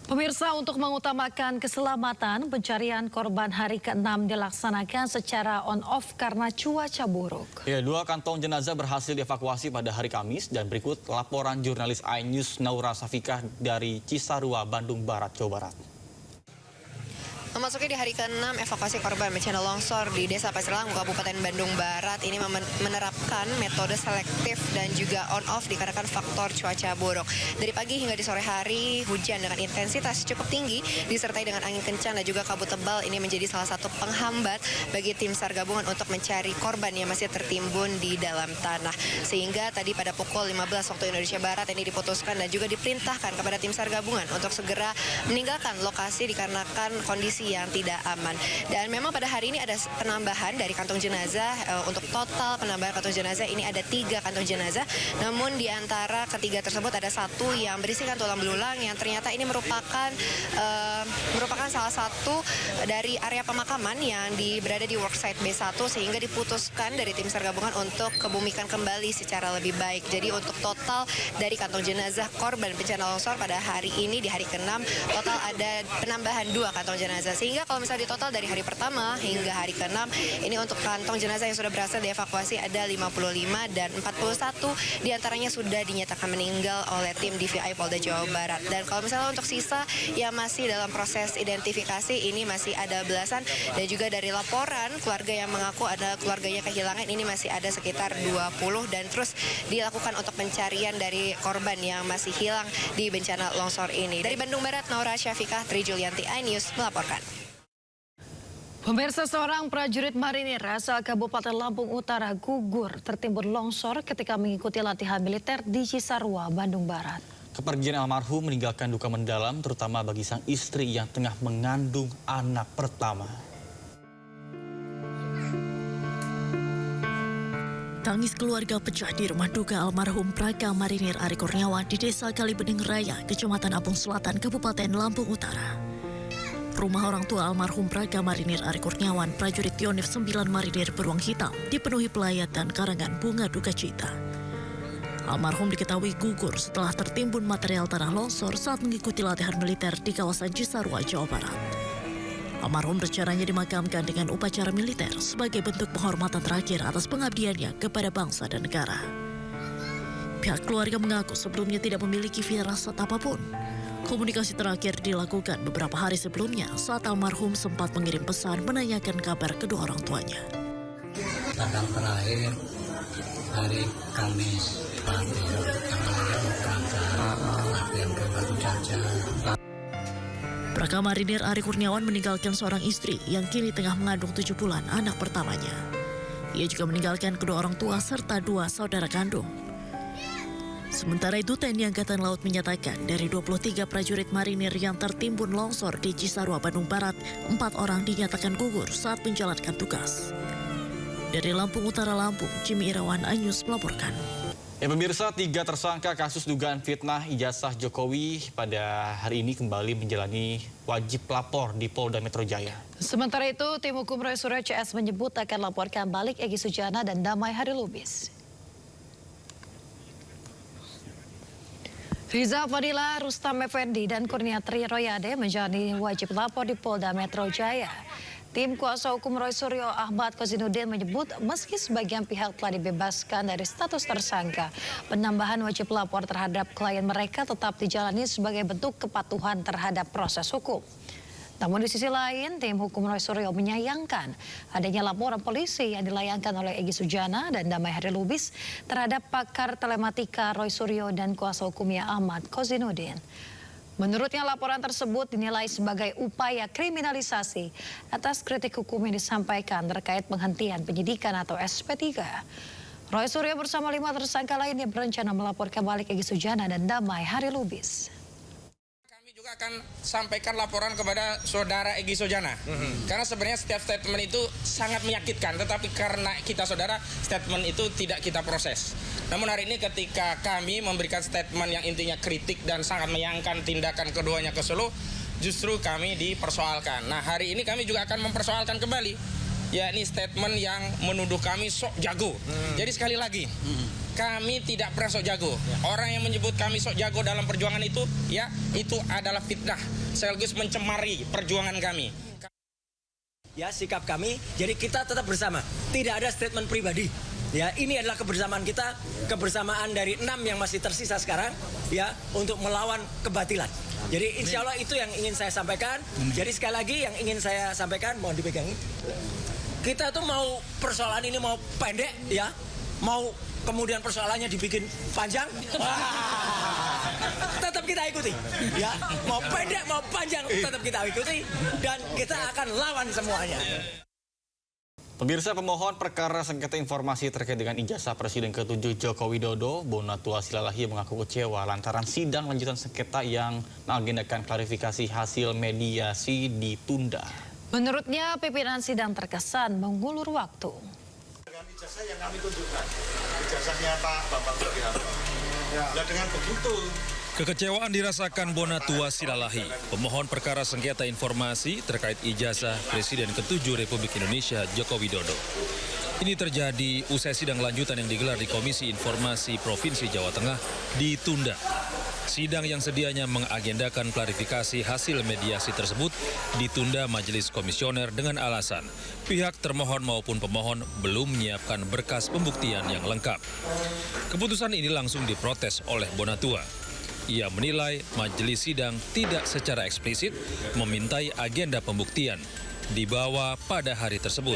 Pemirsa, untuk mengutamakan keselamatan, pencarian korban hari ke-6 dilaksanakan secara on-off karena cuaca buruk. Ya, 2 kantong jenazah berhasil dievakuasi pada hari Kamis dan berikut laporan jurnalis iNews Naura Safikah dari Cisarua, Bandung Barat, Jawa Barat. Memasuki di hari ke-6 evakuasi korban bencana longsor di Desa Pasir Langu, Kabupaten Bandung Barat ini menerapkan metode selektif dan juga on-off dikarenakan faktor cuaca buruk. Dari pagi hingga di sore hari, hujan dengan intensitas cukup tinggi disertai dengan angin kencang dan juga kabut tebal ini menjadi salah satu penghambat bagi tim SAR gabungan untuk mencari korban yang masih tertimbun di dalam tanah. Sehingga tadi pada pukul 15 waktu Indonesia Barat ini diputuskan dan juga diperintahkan kepada tim SAR gabungan untuk segera meninggalkan lokasi dikarenakan kondisi yang tidak aman. Dan memang pada hari ini ada penambahan dari kantong jenazah. Untuk total penambahan kantong jenazah ini ada 3 kantong jenazah. Namun di antara ketiga tersebut ada 1 yang berisikan tulang belulang yang ternyata ini merupakan salah satu dari area pemakaman yang berada di worksite B1 sehingga diputuskan dari tim SAR gabungan untuk kebumikan kembali secara lebih baik. Jadi untuk total dari kantong jenazah korban bencana longsor pada hari ini di hari ke-6 total ada penambahan 2 kantong jenazah. Sehingga kalau misalnya di total dari hari pertama hingga hari ke-6 ini untuk kantong jenazah yang sudah berhasil dievakuasi ada 55 dan 41 diantaranya sudah dinyatakan meninggal oleh tim DVI Polda Jawa Barat. Dan kalau misalnya untuk sisa yang masih dalam proses identifikasi ini masih ada belasan dan juga dari laporan keluarga yang mengaku ada keluarganya kehilangan ini masih ada sekitar 20 dan terus dilakukan untuk pencarian dari korban yang masih hilang di bencana longsor ini. Dari Bandung Barat, Naura Syafikah, Tri Julianti, iNews melaporkan. Pemirsa, seorang prajurit marinir asal Kabupaten Lampung Utara gugur tertimbun longsor ketika mengikuti latihan militer di Cisarua, Bandung Barat. Kepergian almarhum meninggalkan duka mendalam terutama bagi sang istri yang tengah mengandung anak pertama. Tangis keluarga pecah di rumah duka almarhum Praka Marinir Ari Kurniawan di Desa Kalibening Raya, Kecamatan Apung Selatan, Kabupaten Lampung Utara. Rumah orang tua almarhum Praka Marinir Ari Kurniawan, prajurit Yonif 9 Marinir beruang hitam, dipenuhi pelayat dan karangan bunga duka cita. Almarhum diketahui gugur setelah tertimbun material tanah longsor saat mengikuti latihan militer di kawasan Cisarua, Jawa Barat. Almarhum rencananya dimakamkan dengan upacara militer sebagai bentuk penghormatan terakhir atas pengabdiannya kepada bangsa dan negara. Pihak keluarga mengaku sebelumnya tidak memiliki firasat apapun. Komunikasi terakhir dilakukan beberapa hari sebelumnya saat almarhum sempat mengirim pesan menanyakan kabar kedua orang tuanya. Kadang terakhir hari Kamis pagi latihan ke Batu Jajar. Praka Marinir Ari Kurniawan meninggalkan seorang istri yang kini tengah mengandung 7 bulan anak pertamanya. Ia juga meninggalkan kedua orang tua serta 2 saudara kandung. Sementara itu, TNI Angkatan Laut menyatakan dari 23 prajurit marinir yang tertimbun longsor di Cisarua, Bandung Barat, 4 orang dinyatakan gugur saat menjalankan tugas. Dari Lampung Utara, Lampung, Jimmy Irawan, iNews melaporkan. Ya pemirsa, 3 tersangka kasus dugaan fitnah ijazah Jokowi pada hari ini kembali menjalani wajib lapor di Polda Metro Jaya. Sementara itu, tim hukum Roy Suryo CS menyebut akan laporkan balik Egy Sujana dan Damai Harilubis. Riza Fadila, Rustam Effendi, dan Kurniatri Royade menjalani wajib lapor di Polda Metro Jaya. Tim kuasa hukum Roy Suryo Ahmad Kozinudin menyebut meski sebagian pihak telah dibebaskan dari status tersangka, penambahan wajib lapor terhadap klien mereka tetap dijalani sebagai bentuk kepatuhan terhadap proses hukum. Namun di sisi lain, tim hukum Roy Suryo menyayangkan adanya laporan polisi yang dilayangkan oleh Egy Sujana dan Damai Harilubis terhadap pakar telematika Roy Suryo dan kuasa hukumnya Ahmad Kozinudin. Menurutnya laporan tersebut dinilai sebagai upaya kriminalisasi atas kritik hukum yang disampaikan terkait penghentian penyidikan atau SP3. Roy Suryo bersama 5 tersangka lainnya berencana melaporkan balik Egy Sujana dan Damai Harilubis. Juga akan sampaikan laporan kepada saudara Egy Sujana. Karena sebenarnya setiap statement itu sangat menyakitkan, tetapi karena kita saudara, statement itu tidak kita proses. Namun hari ini ketika kami memberikan statement yang intinya kritik dan sangat menyayangkan tindakan keduanya ke Solo, justru kami dipersoalkan. Nah hari ini kami juga akan mempersoalkan kembali yakni statement yang menuduh kami sok jago. Jadi sekali lagi, kami tidak pernah sok jago. Orang yang menyebut kami sok jago dalam perjuangan itu, ya, itu adalah fitnah sekaligus mencemari perjuangan kami. Ya, sikap kami, jadi kita tetap bersama. Tidak ada statement pribadi. Ya, ini adalah kebersamaan kita, kebersamaan dari 6 yang masih tersisa sekarang, ya, untuk melawan kebatilan. Jadi insya Allah itu yang ingin saya sampaikan. Jadi sekali lagi yang ingin saya sampaikan, mohon dipegangi. Kita tuh mau persoalan ini mau pendek, ya, mau kemudian persoalannya dibikin panjang, tetap kita ikuti. Ya, mau pendek mau panjang tetap kita ikuti dan kita akan lawan semuanya. Pemirsa, pemohon perkara sengketa informasi terkait dengan ijazah Presiden ke-7 Joko Widodo, Bonatua Silalahi mengaku kecewa lantaran sidang lanjutan sengketa yang mengagendakan klarifikasi hasil mediasi ditunda. Menurutnya, pimpinan sidang terkesan mengulur waktu. Dengan ijazah yang kami tunjukkan, ijazahnya Pak Bambang Sugiharto. Ya, dengan begitu. Kekecewaan dirasakan Bonatua Silalahi, pemohon perkara sengketa informasi terkait ijazah Presiden ke-7 Republik Indonesia Joko Widodo. Ini terjadi usai sidang lanjutan yang digelar di Komisi Informasi Provinsi Jawa Tengah ditunda. Sidang yang sedianya mengagendakan klarifikasi hasil mediasi tersebut ditunda majelis komisioner dengan alasan pihak termohon maupun pemohon belum menyiapkan berkas pembuktian yang lengkap. Keputusan ini langsung diprotes oleh Bonatua. Ia menilai majelis sidang tidak secara eksplisit memintai agenda pembuktian dibawa pada hari tersebut.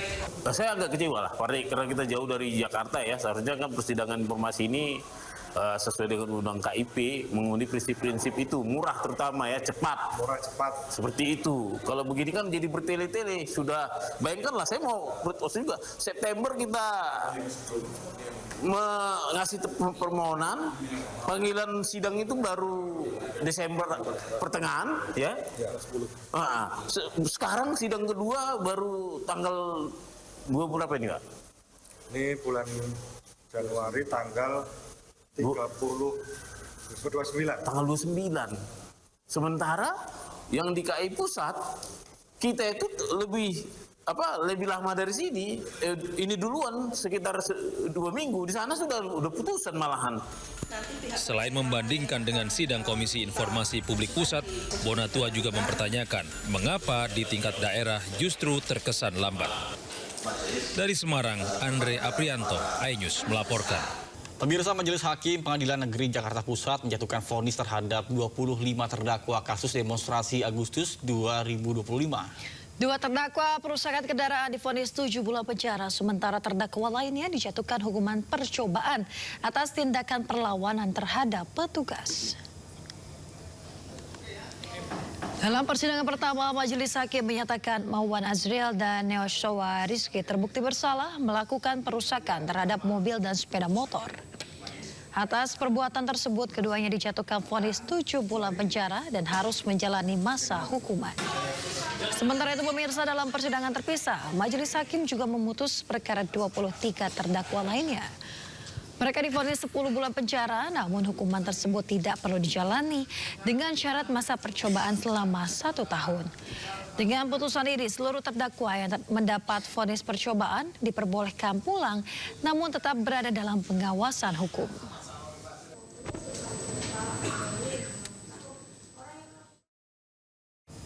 Saya agak kecewa lah, karena kita jauh dari Jakarta ya. Seharusnya kan persidangan informasi ini sesuai dengan undang KIP mengundi prinsip-prinsip itu, murah terutama ya, cepat. Murah cepat. Seperti itu. Kalau begini kan jadi bertele-tele. Sudah, bayangkanlah saya mau bertos juga. September kita mengasih permohonan, panggilan sidang itu baru Desember pertengahan ya. Nah, sekarang sidang kedua baru tanggal 2 berapa ini Pak? Ini bulan Januari tanggal 29. Tanggal 29. Sementara yang di KI pusat kita itu lebih lama dari sini. Ini duluan sekitar 2 minggu. Di sana sudah putusan malahan. Selain membandingkan dengan sidang Komisi Informasi Publik Pusat, Bonatua juga mempertanyakan mengapa di tingkat daerah justru terkesan lambat. Dari Semarang, Andre Aprianto, iNews melaporkan. Pemirsa, Majelis Hakim Pengadilan Negeri Jakarta Pusat menjatuhkan vonis terhadap 25 terdakwa kasus demonstrasi Agustus 2025. 2 terdakwa perusakan kendaraan divonis 7 bulan penjara, sementara terdakwa lainnya dijatuhkan hukuman percobaan atas tindakan perlawanan terhadap petugas. Dalam persidangan pertama, Majelis Hakim menyatakan Mauwan Azriel dan Neoshowa Rizky terbukti bersalah melakukan perusakan terhadap mobil dan sepeda motor. Atas perbuatan tersebut, keduanya dijatuhkan vonis 7 bulan penjara dan harus menjalani masa hukuman. Sementara itu, pemirsa, dalam persidangan terpisah, Majelis Hakim juga memutus perkara 23 terdakwa lainnya. Mereka divonis 10 bulan penjara, namun hukuman tersebut tidak perlu dijalani dengan syarat masa percobaan selama 1 tahun. Dengan putusan ini, seluruh terdakwa yang mendapat vonis percobaan diperbolehkan pulang, namun tetap berada dalam pengawasan hukum.